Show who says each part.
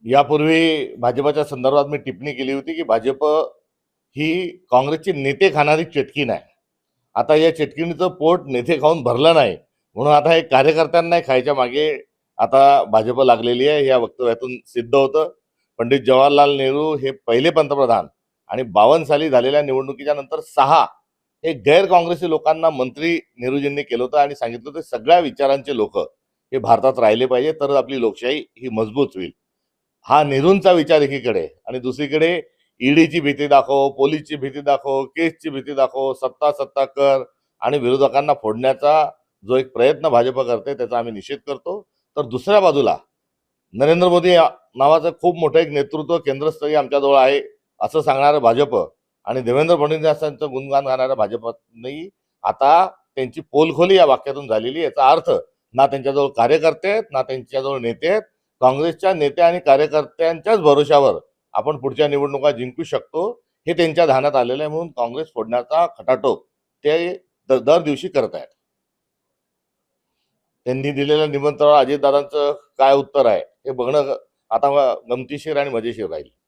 Speaker 1: यापूर्वी भाजपच्या संदर्भात मी टिप्पणी केली होती की भाजप ही काँग्रेसचे नेते खाणारी चटकी नाही. आता या चटकीचं पोट नेते खाऊन भरलं नाही, म्हणून आता हे कार्यकर्त्यांना खायच्या मागे आता भाजप लागलेली आहे. या वक्तव्यातून सिद्ध होतं. पंडित जवाहरलाल नेहरू हे पहिले पंतप्रधान आणि 52 साली झालेल्या निवडणुकीच्या नंतर 6 हे गैर काँग्रेसी लोकांना मंत्री नेहरूजींनी केलं होतं आणि सांगितलं होतं सगळ्या विचारांचे लोक हे भारतात राहिले पाहिजे, तर आपली लोकशाही ही मजबूत होईल. हा नेहरूंचा विचार एकीकडे आणि दुसरीकडे ईडीची भीती दाखव, पोलीसची भीती दाखव, केसची भीती दाखव, सत्ता सत्ता कर आणि विरोधकांना फोडण्याचा जो एक प्रयत्न भाजप करते त्याचा आम्ही निषेध करतो. तर दुसऱ्या बाजूला नरेंद्र मोदी नावाचं खूप मोठं एक नेतृत्व केंद्रस्तरीय आमच्याजवळ आहे असं सांगणारं भाजप आणि देवेंद्र फडणवीसांचं गुणगान गाणाऱ्या भाजपने आता त्यांची पोलखोली या वाक्यातून झालेली. याचा अर्थ ना त्यांच्याजवळ कार्यकर्ते आहेत ना त्यांच्याजवळ नेते आहेत. काँग्रेसच्या नेते आणि कार्यकर्त्यांच्याच भरोशावर आपण पुढच्या निवडणुका जिंकू शकतो हे त्यांच्या ध्यानात आलेलं आहे. म्हणून काँग्रेस फोडण्याचा खटाटोप ते दर दिवशी करत आहेत. त्यांनी दिलेल्या निमंत्रणावर अजितदादांचं काय उत्तर आहे हे बघणं आता गमतीशीर आणि मजेशीर राहील.